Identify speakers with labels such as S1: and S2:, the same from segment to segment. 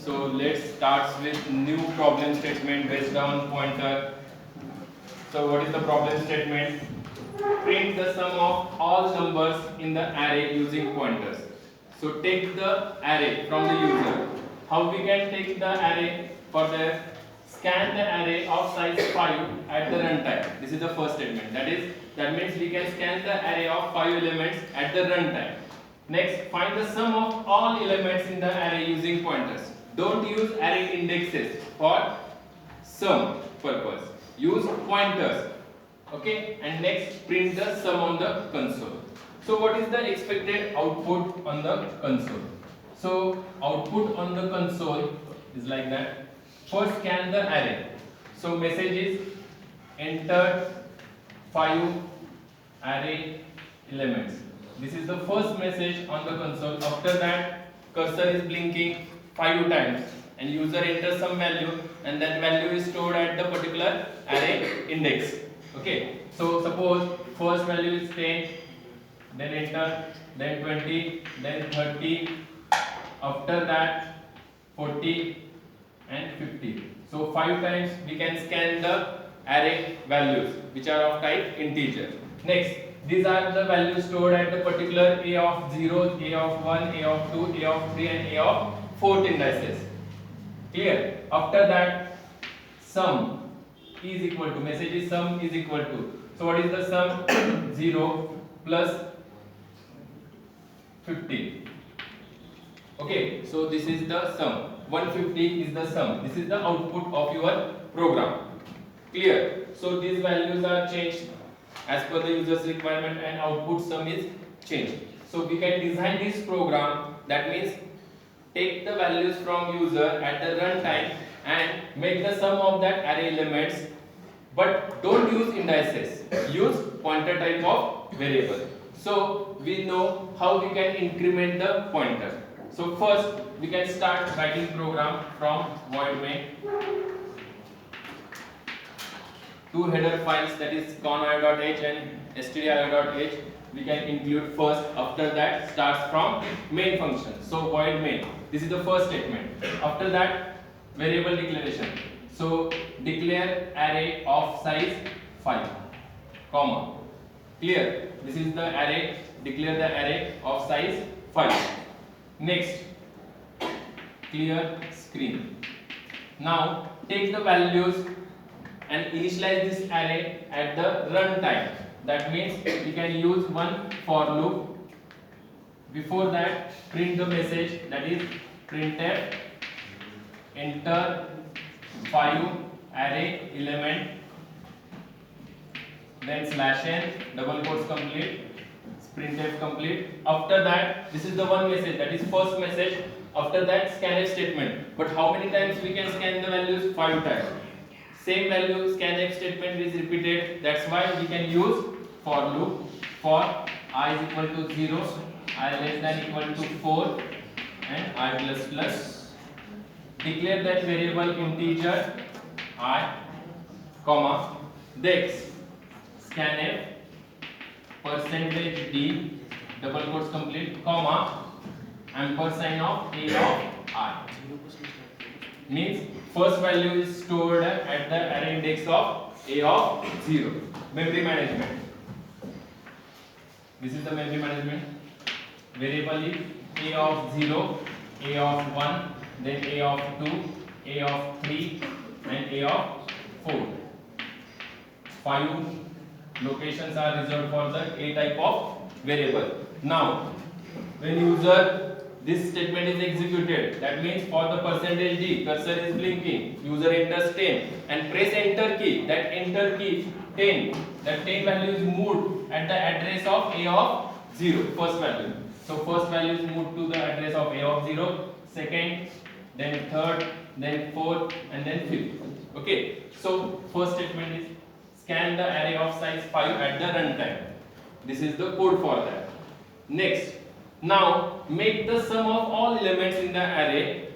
S1: So let's start with new problem statement based on pointer. So what is the problem statement? Print the sum of all numbers in the array using pointers. So take the array from the user. How we can take the array? For the scan the array of size 5 at the runtime. This is the first statement. That means we can scan the array of 5 elements at the runtime. Next, find the sum of all elements in the array using pointers. Don't use array indexes for sum purpose. Use pointers. Okay, and next print the sum on the console. So what is the expected output on the console? So output on the console is like that. First scan the array. So message is enter 5 array elements. This is the first message on the console. After that, cursor is blinking 5 times and user enters some value, and that value is stored at the particular array index. Okay, so suppose first value is 10, then enter, then 20, then 30, after that 40 and 50. So 5 times we can scan the array values which are of type integer. Next, these are the values stored at the particular a of 0, a of 1, a of 2, a of 3 and a of 4 indices. Clear? After that, sum is equal to, message is sum is equal to. So what is the sum? 0 plus 50. Okay, so this is the sum. 150 is the sum. This is the output of your program. Clear? So these values are changed as per the user's requirement and output sum is changed. So we can design this program, that means take the values from user at the runtime and make the sum of that array elements, but don't use indices, use pointer type of variable. So we know how we can increment the pointer. So first we can start writing program from void main. Two header files, that is conio.h and stdio.h, we can include first. After that starts from main function. So void main. This is the first statement. After that, variable declaration. So declare array of size 5, comma. Clear? This is the array. Declare the array of size 5. Next, clear screen. Now take the values and initialize this array at the runtime. That means we can use one for loop. Before that, print the message, that is printf enter 5 array element, then /n double quotes complete, printf complete. After that, this is the one message, that is first message. After that, scanf statement. But how many times we can scan the values? 5 times. Same value scanf statement is repeated. That's why we can use for loop. For I is equal to 0, I less than equal to 4 and I plus plus. Declare that variable integer I, comma, dex scanf %d double quotes complete, comma, ampersand of a of I. Means first value is stored at the array index of a of 0. Memory management. This is the memory management. Variable is a of 0, a of 1, then a of 2, a of 3 and a of 4. 5 locations are reserved for the a type of variable. Now when this statement is executed, that means for the %d, cursor is blinking, user enters 10 and press enter key. That enter key 10, that 10 value is moved at the address of a of 0, first value. So first value is moved to the address of a of 0, second, then third, then fourth and then fifth. Okay, so first statement is scan the array of size 5 at the runtime. This is the code for that. Next, now make the sum of all elements in the array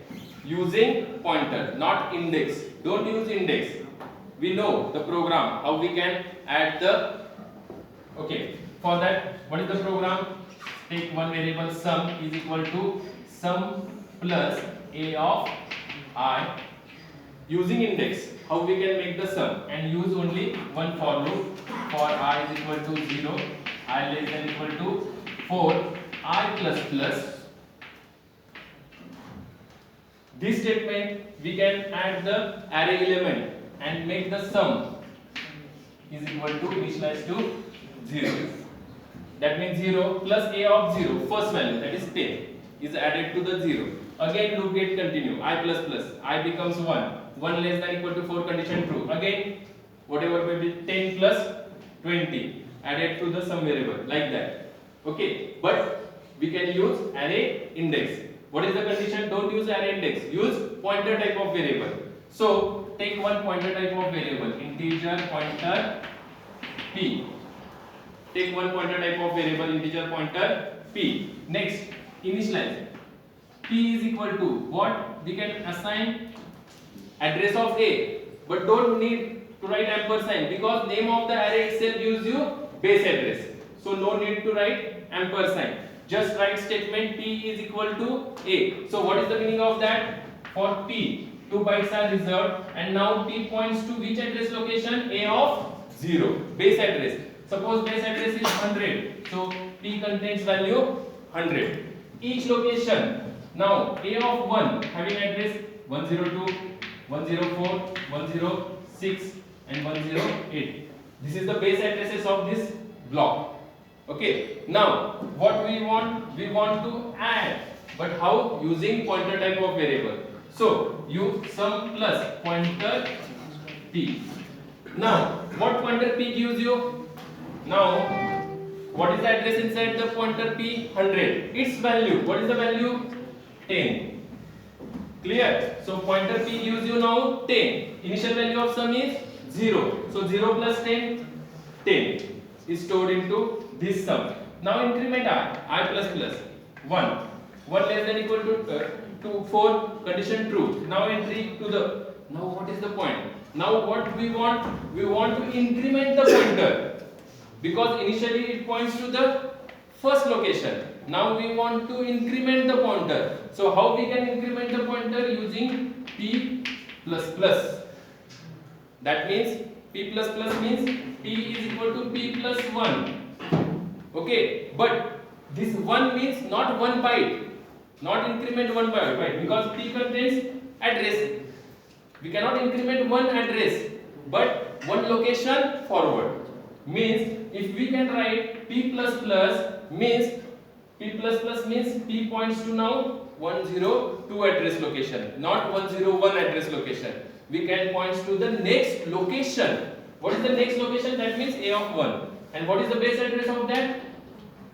S1: using pointer, not index. Don't use index. We know the program, how we can add the, okay, for that, what is the program? Take one variable sum is equal to sum plus a of I. Using index, how we can make the sum, and use only one for loop. For I is equal to 0, I less than equal to 4, I plus plus. This statement we can add the array element and make the sum is equal to initialize to 0. That means 0 plus a of 0, first value, that is 10, is added to the 0. Again loop get continue, I plus plus, I becomes 1. 1 less than equal to 4, condition true. Again, whatever may be 10 plus 20, added to the sum variable, like that. Okay, but we can use array index. What is the condition? Don't use array index, use pointer type of variable. So, take one pointer type of variable, integer pointer p. Take one pointer type of variable, integer pointer p. Next, initialize. P is equal to what? We can assign address of A, but don't need to write ampersand because name of the array itself gives you base address. So no need to write ampersand. Just write statement P is equal to A. So what is the meaning of that? For P, 2 bytes are reserved, and now P points to which address location? A of 0, base address. Suppose base address is 100, so P contains value 100. Each location, now A of 1 having address 102, 104, 106 and 108. This is the base addresses of this block. Okay, now what we want to add, but how? Using pointer type of variable. So use sum plus pointer p. Now what pointer p gives you? Now what is the address inside the pointer p? 100. Its value, what is the value? 10. Clear? So pointer p gives you now 10. Initial value of sum is 0. So 0 plus 10, 10 is stored into this sum. Now increment I plus plus 1. 1 less than equal to 4, condition true. Now entry to the, now what is the point? Now what we want to increment the pointer because initially it points to the first location. Now we want to increment the pointer. So how we can increment the pointer? Using p plus plus. That means p plus plus means p is equal to p plus 1. Okay, but this 1 means not 1 byte, not increment 1 byte because p contains address. We cannot increment one address, but one location forward. Means if we can write p plus plus means p plus plus means p points to now 102 address location, not 101 address location. We can points to the next location. What is the next location? That means a of 1. And what is the base address of that?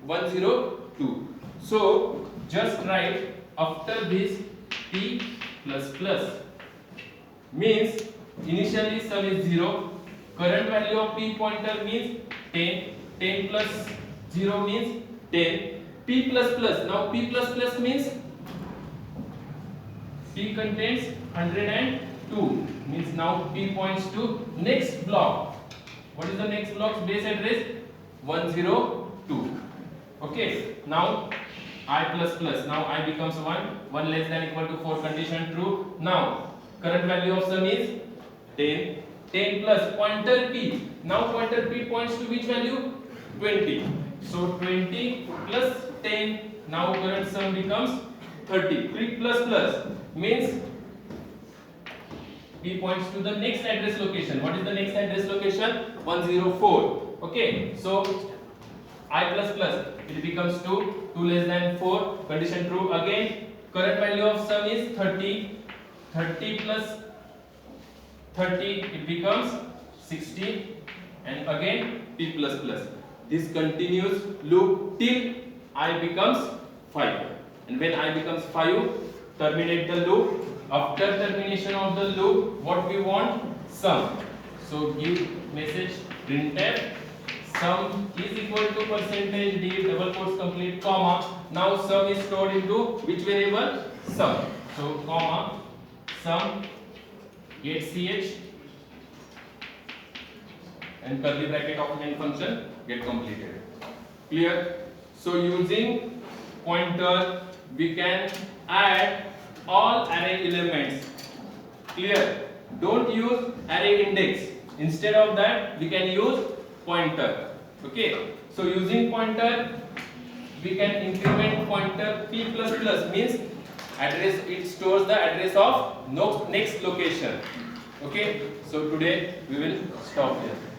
S1: 102. So just write after this p plus plus means initially sum is 0. Current value of p pointer means 10. 10 plus 0 means 10. P plus plus. Now P plus plus means P contains 102. Means now P points to next block. What is the next block's base address? 102. Okay. Now I plus plus. Now I becomes 1. 1 less than equal to 4, condition true. Now current value of sum is 10. 10 plus pointer P. Now pointer P points to which value? 20. So 20 plus 10. Now current sum becomes 30. P plus plus means P points to the next address location. What is the next address location? 104. Okay. So I plus plus, it becomes 2. 2 less than 4. Condition true. Again current value of sum is 30. 30 plus 30, it becomes 60, and again p plus plus. This continues loop till I becomes 5, and when I becomes 5, terminate the loop. After termination of the loop, what we want? Sum. So give message printf sum is equal to percentage d double quotes complete comma. Now sum is stored into which variable? Sum. So comma sum get ch and curly bracket of main function get completed. Clear? So using pointer we can add all array elements Clear? Don't use array index. Instead of that, we can use pointer. Okay. So using pointer, we can increment pointer p plus plus means address. It stores the address of next location. Okay. So today we will stop here.